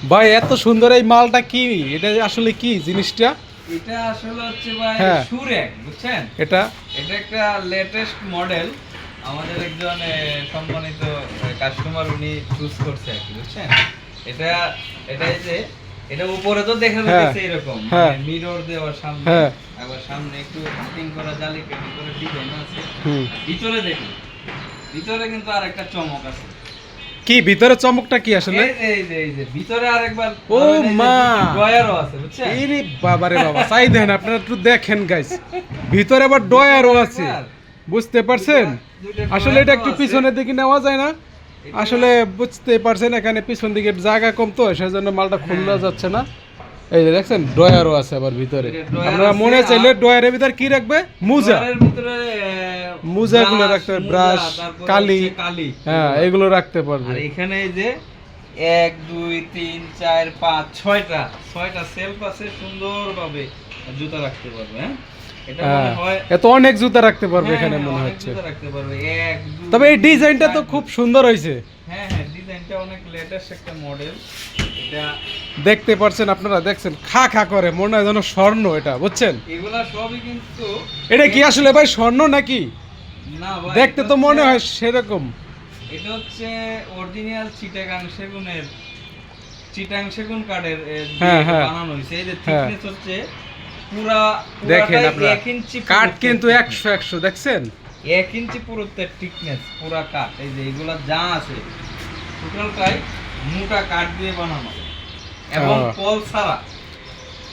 ভাই এত সুন্দর এই মালটা কি? এটা আসলে কি জিনিসটা? এটা আসলে হচ্ছে ভাই হ্যাঁ। সুরেক, বুঝছেন? এটা এটা একটা লেটেস্ট মডেল। আমাদের একজন সম্মানিত কাস্টমার উনি চুজ করছে আর কি, বুঝছেন? এটা এটা এই যে এটা উপরে তো দেখা হ্যাঁ, যাচ্ছে এরকম হ্যাঁ। মিরর দেওয়ার সামনে, হ্যাঁ। আবার সামনে একটু কাটিং করা জালি কাটিং করে ডিজাইন আছে। হুম। ভিতরে দেখুন, ভিতরে কিন্তু আরেকটা চমক আছে। কি ভিতরে চমকটা কি আসলে? এই যে ভিতরে আরেকবার ও মা, ড্রয়ারও আছে, বুঝছেন? এরে বাবারে বাবা, চাই দেন আপনারা একটু দেখেন গাইস, ভিতরে আবার ডয়ারও আছে, বুঝতে পারছেন? আসলে এটা একটু পিছনের দিকে নেওয়া যায় না? আসলে বুঝতে পারছেন এখানে পিছন দিকে জায়গা কম তো সেজন্য মালটা খোলা যাচ্ছে না। এই যে দেখছেন ডয়ারও আছে আবার ভিতরে। আপনারা মনে চাইলে ডয়ারের ভিতরে কি রাখবে? মুজা, ড্রয়ারের ভিতরে মুজাগুলো রাখতে হবে, ব্রাশ, কালি, কালি, হ্যাঁ এগুলো রাখতে পারবে। আর এখানে এই যে 1 2 3 4 5 6টা সেলফ আছে, সুন্দরভাবে জুতা রাখতে পারবে। হ্যাঁ, এটা মনে হয় এত অনেক জুতা রাখতে পারবে হ্যাঁ, এখানে হ্যাঁ, মনে অনেক হচ্ছে। জুতা রাখতে পারবে। 1 2 তবে এই ডিজাইনটা তো খুব সুন্দর হয়েছে। হ্যাঁ হ্যাঁ, ডিজাইনটা অনেক লেটেস্ট একটা মডেল। এটা দেখতে পারছেন আপনারা, দেখছেন খা খা করে, মনে হয় যেন স্বর্ণ, এটা বুঝছেন? এগুলা সবই কিন্তু এটা কি আসলে ভাই স্বর্ণ নাকি? না ভাই, দেখতে এটা তো মনে হচ্ছে- হয় সেরকম। এটা হচ্ছে অরিজিনাল চিটাগাং সেগুনের, চিটাং সেগুন কাঠের হ্যাঁ, হ্যাঁ। বানানো হয়েছে। এই যে হ্যাঁ। থিকনেস হচ্ছে পুরা দেখেন পুরাটাই আপনারা, 1 ইঞ্চি কাঠ পুরুত্বের কিন্তু thickness। 100 দেখছেন? 1 ইঞ্চি পুরুত্বের থিকনেস পুরা কাঠ। এই যে এগুলা যা আছে টোটালটাই মোটা কাঠ দিয়ে বানানো এবং হ্যাঁ। কল ছাড়া,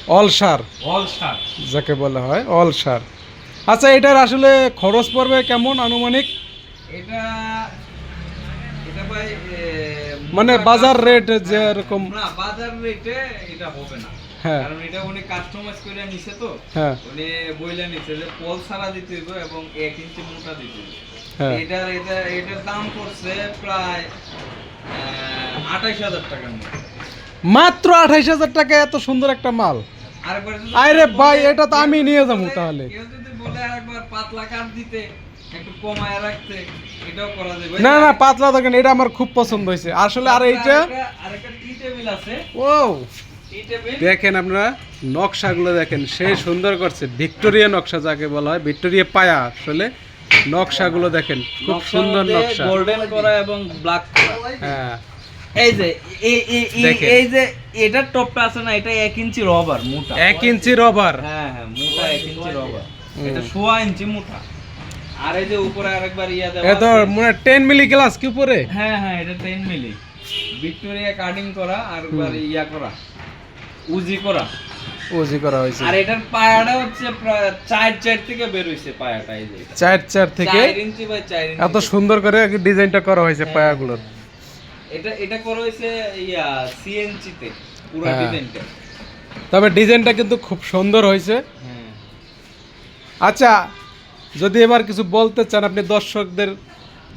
অলসার অল সার। যাকে বলা হয়, অলসার। আচ্ছা, এটার আসলে খরচ পড়বে কেমন আনুমানিক? এটা এটা ভাই মানে মোটা বাজার কাঠ- রেট হ্যাঁ, যেরকম। না বাজার রেটে এটা হবে না। হ্যাঁ। কারণ এটা উনি কাস্টমাইজ করে নিছে তো। হ্যাঁ। উনি বইলে নিছে যে পল ছাড়া দিতে হইব এবং 1 ইঞ্চি মোটা দিতে হইব। হ্যাঁ। এটার দাম পড়ছে প্রায় 28,000 টাকার মতো। মাত্র 28,000 টাকা এত সুন্দর একটা মাল? আরেকবার যদি আরে কেউ ভাই, বলে- এটা তো আমি নিয়ে যাবো বলে- তাহলে। কেউ যদি বলে আরেকবার পাতলা কাঠ দিতে, একটু কমায় রাখতে, এটাও করা যাবে। না না, পাতলা দেখেন, এটা আমার খুব পছন্দ হয়েছে আসলে। আর এইটা আরেকটা টি টেবিল আছে। ও টি টেবিল দেখেন আপনারা, নকশাগুলো দেখেন, সে সুন্দর করছে। ভিক্টোরিয়া নকশা যাকে বলা হয়, ভিক্টোরিয়া পায়া আসলে নকশাগুলো দেখেন, খুব সুন্দর নকশা। গোল্ডেন করা এবং ব্ল্যাক করা। হ্যাঁ, এই যে দেখেন। এই যে এটার টপটা আছে না, এটা 1 ইঞ্চি রবার মোটা। 1 ইঞ্চি রবার। হ্যাঁ হ্যাঁ, মোটা 1 ইঞ্চি রবার। এটা 1.5 ইঞ্চি মোটা। আর এই যে উপরে আরেকবার ইয়া দেওয়া এত আছে। মানে 10 মিলি গ্লাস কি উপরে? হ্যাঁ হ্যাঁ, এটা 10 মিলি ভিক্টোরিয়া কাটিং করা আর একবার ইয়া করা, উজি করা। ওজি করা হয়েছে। আর এটার পায়াটা হচ্ছে প্রায় 4 থেকে বের হইছে পায়াটা। এই যে 4 থেকে 4 ইঞ্চি বাই 4 ইঞ্চি। এত সুন্দর করে ডিজাইনটা করা হয়েছে হ্যাঁ, পায়াগুলোর। এটা করা হইছে ইয়া সিএনসি তে পুরো হ্যাঁ। ডিজাইনটা। তবে ডিজাইনটা কিন্তু খুব সুন্দর হয়েছে। হ্যাঁ, আচ্ছা, যদি এবার কিছু বলতে চান আপনি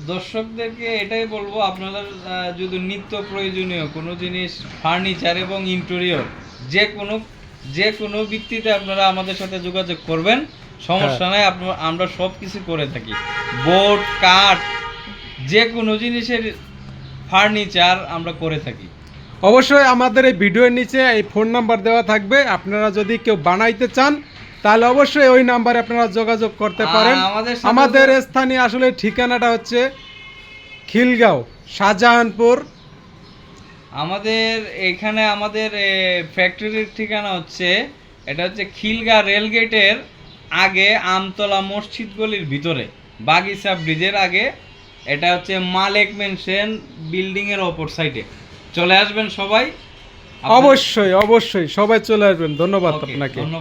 দর্শকদেরকে এটাই বলবো, আপনাদের যদি নিত্য প্রয়োজনীয় কোনো জিনিস, ফার্নিচার এবং ইন্টেরিয়র যে কোনো ভিত্তিতে আপনারা আমাদের সাথে যোগাযোগ করবেন, সমস্যা নাই। আমরা সব কিছু করে থাকি। বোর্ড, কাঠ, যে কোনো জিনিসের ফার্নিচার আমরা করে থাকি। অবশ্যই আমাদের এই ভিডিওর নিচে এই ফোন নাম্বার দেওয়া থাকবে। আপনারা যদি কেউ বানাইতে চান তাহলে অবশ্যই ওই নাম্বারে আপনারা যোগাযোগ করতে পারেন। আমাদের স্থানীয় আসলে ঠিকানাটা হচ্ছে খিলগাঁও, শাহজাহানপুর। আমাদের এখানে আমাদের ফ্যাক্টরির ঠিকানা হচ্ছে, এটা হচ্ছে খিলগাঁ রেলগেটের আগে, আমতলা মসজিদ গলির ভিতরে, বাগিচা ব্রিজের আগে। এটা হচ্ছে মালেক মেনশন বিল্ডিং এর অপর সাইডে। চলে আসবেন সবাই, অবশ্যই অবশ্যই সবাই চলে আসবেন। ধন্যবাদ ওকে, আপনাকে। ধন্যবাদ।